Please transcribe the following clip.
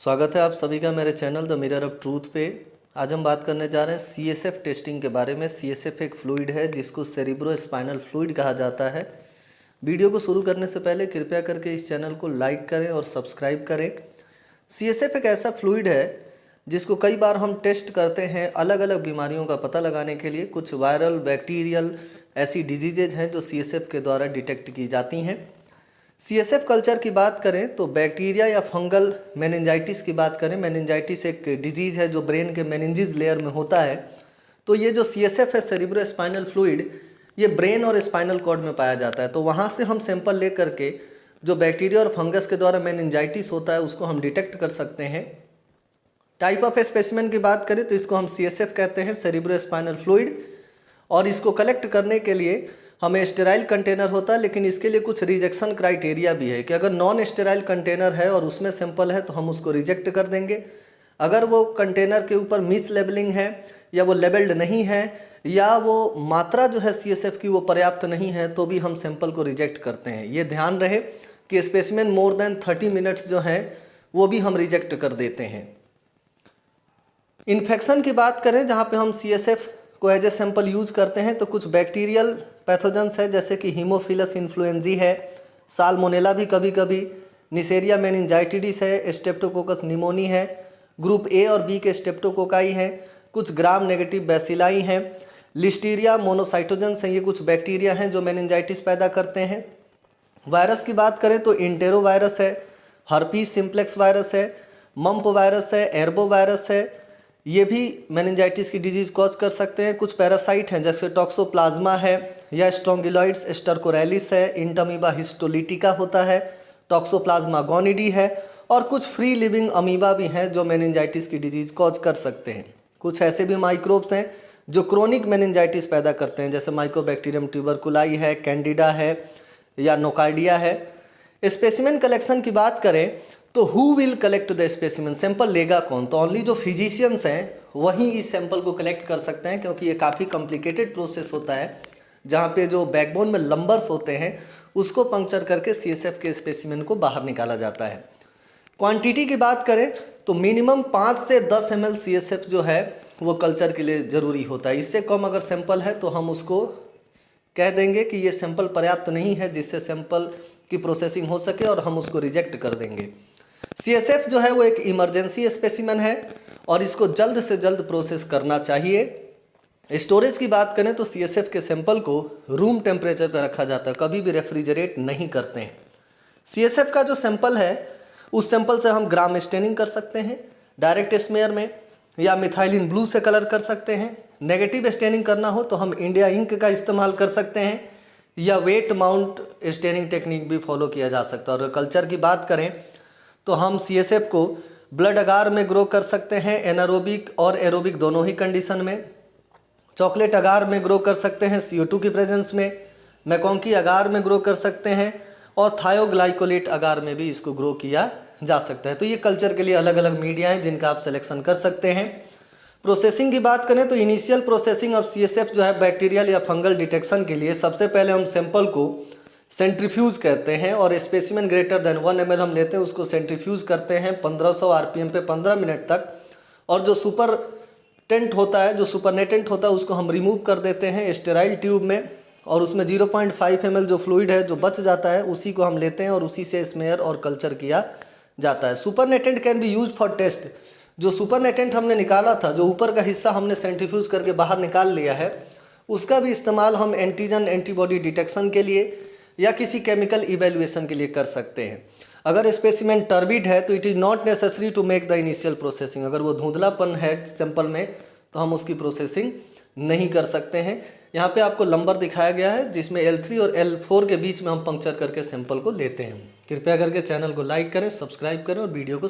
स्वागत है आप सभी का मेरे channel the mirror of truth पे। आज हम बात करने जा रहे हैं सीएसएफ टेस्टिंग के बारे में। सीएसएफ एक फ्लूइड है जिसको सेरिब्रो स्पाइनल फ्लूइड कहा जाता है। वीडियो को शुरू करने से पहले कृपया करके इस चैनल को लाइक करें और सब्सक्राइब करें। सीएसएफ एक ऐसा फ्लूइड है जिसको कई बार हम टेस्ट करते हैं अलग अलग बीमारियों का पता लगाने के लिए। कुछ वायरल, बैक्टीरियल ऐसी डिजीजेज हैं जो सीएसएफ के द्वारा डिटेक्ट की जाती हैं। सीएसएफ कल्चर की बात करें तो बैक्टीरिया या फंगल मेनिंजाइटिस की बात करें। मेनिंजाइटिस एक डिजीज़ है जो ब्रेन के मेनिंजेस लेयर में होता है। तो ये जो सीएसएफ है, सेरिब्रो स्पाइनल फ्लूइड, ये ब्रेन और स्पाइनल कॉर्ड में पाया जाता है। तो वहाँ से हम सैंपल ले करके जो बैक्टीरिया और फंगस के द्वारा मेनिंजाइटिस होता है उसको हम डिटेक्ट कर सकते हैं। टाइप ऑफ स्पेसिमेन की बात करें तो इसको हम सीएसएफ कहते हैं, सेरिब्रो स्पाइनल फ्लूइड। और इसको कलेक्ट करने के लिए हमें स्टेराइल कंटेनर होता है, लेकिन इसके लिए कुछ रिजेक्शन क्राइटेरिया भी है कि अगर नॉन स्टेराइल कंटेनर है और उसमें सैंपल है तो हम उसको रिजेक्ट कर देंगे। अगर वो कंटेनर के ऊपर मिस लेबलिंग है या वो लेबल्ड नहीं है या वो मात्रा जो है सीएसएफ की वो पर्याप्त नहीं है तो भी हम सैंपल को रिजेक्ट करते हैं। ये ध्यान रहे कि स्पेसिमेन मोर देन 30 मिनट्स जो है वो भी हम रिजेक्ट कर देते हैं। इन्फेक्शन की बात करें जहाँ पे हम सीएसएफ को एज ए सैंपल यूज करते हैं तो कुछ बैक्टीरियल पैथोजेंस है जैसे कि हीमोफिलस इन्फ्लुएंजी है, साल्मोनेला भी कभी कभी, निसेरिया मेनिंजाइटिडिस है, स्ट्रेप्टोकोकस निमोनी है, ग्रुप ए और बी के स्ट्रेप्टोकोकाई हैं, कुछ ग्राम नेगेटिव बैसिलाई हैं, लिस्टीरिया मोनोसाइटोजेंस हैं। ये कुछ बैक्टीरिया हैं जो मेनिंजाइटिस पैदा करते हैं। वायरस की बात करें तो इंटेरो वायरस है, हर्पीस सिम्प्लेक्स वायरस है, मम्प वायरस है, एर्बो वायरस है। ये भी मेनिंजाइटिस की डिजीज़ कॉज कर सकते हैं। कुछ पैरासाइट हैं जैसे टॉक्सोप्लाज्मा है या स्ट्रोंगिलॉइड्स स्टरकोरेलिस है, इंटमीबा हिस्टोलिटिका होता है, टॉक्सोप्लाज्मा गोनिडी है और कुछ फ्री लिविंग अमीबा भी हैं जो मेनिंजाइटिस की डिजीज़ कॉज कर सकते हैं। कुछ ऐसे भी माइक्रोब्स हैं जो क्रोनिक मेनिंजाइटिस पैदा करते हैं जैसे माइकोबैक्टीरियम ट्यूबरकुलाई है, कैंडिडा है या नोकार्डिया है। स्पेसिमेन कलेक्शन की बात करें तो who will collect the specimen, sample लेगा कौन? तो ओनली जो फिजिशियंस हैं वही इस सैंपल को कलेक्ट कर सकते हैं, क्योंकि ये काफ़ी कॉम्प्लिकेटेड प्रोसेस होता है जहाँ पे जो बैकबोन में लंबर्स होते हैं उसको पंक्चर करके सीएसएफ के स्पेसिमेन को बाहर निकाला जाता है। क्वांटिटी की बात करें तो मिनिमम 5 से 10 ml सीएसएफ जो है वो कल्चर के लिए ज़रूरी होता है। इससे कम अगर सैंपल है तो हम उसको कह देंगे कि ये सैंपल पर्याप्त नहीं है जिससे सैंपल की प्रोसेसिंग हो सके और हम उसको रिजेक्ट कर देंगे। सीएसएफ जो है वो एक इमरजेंसी स्पेसिमेन है और इसको जल्द से जल्द प्रोसेस करना चाहिए। स्टोरेज की बात करें तो सीएसएफ के सैंपल को रूम टेम्परेचर पर रखा जाता है, कभी भी रेफ्रिजरेट नहीं करते हैं। सीएसएफ का जो सैंपल है उस सैंपल से हम ग्राम स्टेनिंग कर सकते हैं डायरेक्ट स्मेयर में, या मिथाइलिन ब्लू से कलर कर सकते हैं। नेगेटिव स्टेनिंग करना हो तो हम इंडिया इंक का इस्तेमाल कर सकते हैं या वेट माउंट स्टेनिंग टेक्निक भी फॉलो किया जा सकता है। और कल्चर की बात करें तो हम सीएसएफ को ब्लड अगार में ग्रो कर सकते हैं, एनारोबिक और एरोबिक दोनों ही कंडीशन में। चॉकलेट अगार में ग्रो कर सकते हैं CO2 की प्रेजेंस में, मैकोंकी अगार में ग्रो कर सकते हैं और थायोग्लाइकोलेट अगार में भी इसको ग्रो किया जा सकता है। तो ये कल्चर के लिए अलग अलग मीडिया हैं जिनका आप सिलेक्शन कर सकते हैं। प्रोसेसिंग की बात करें तो इनिशियल प्रोसेसिंग ऑफ सीएसएफ जो है बैक्टीरियल या फंगल डिटेक्शन के लिए सबसे पहले हम सैंपल को सेंट्रीफ्यूज कहते हैं और स्पेसिमेन ग्रेटर देन 1 ml हम लेते हैं, उसको सेंट्रीफ्यूज करते हैं 1500 RPM पे 15 मिनट तक। और जो सुपर टेंट होता है, जो सुपरनेटेंट होता है, उसको हम रिमूव कर देते हैं स्टेराइल ट्यूब में और उसमें 0.5 ml जो फ्लूइड है जो बच जाता है उसी को हम लेते हैं और उसी से स्मेयर और कल्चर किया जाता है। Supernatant can be use for test. जो सुपरनेटेंट हमने निकाला था, जो ऊपर का हिस्सा हमने सेंट्रीफ्यूज करके बाहर निकाल लिया है, उसका भी इस्तेमाल हम एंटीजन एंटीबॉडी डिटेक्शन के लिए या किसी केमिकल इवेल्युएशन के लिए कर सकते हैं। अगर स्पेसिमेन टर्बिड है तो it is not necessary to make the initial processing. अगर वो धुंधलापन है सैंपल में तो हम उसकी प्रोसेसिंग नहीं कर सकते हैं। यहाँ पे आपको नंबर दिखाया गया है जिसमें L3 और L4 के बीच में हम पंक्चर करके सैंपल को लेते हैं। कृपया करके चैनल को लाइक करें, सब्सक्राइब करें और वीडियो को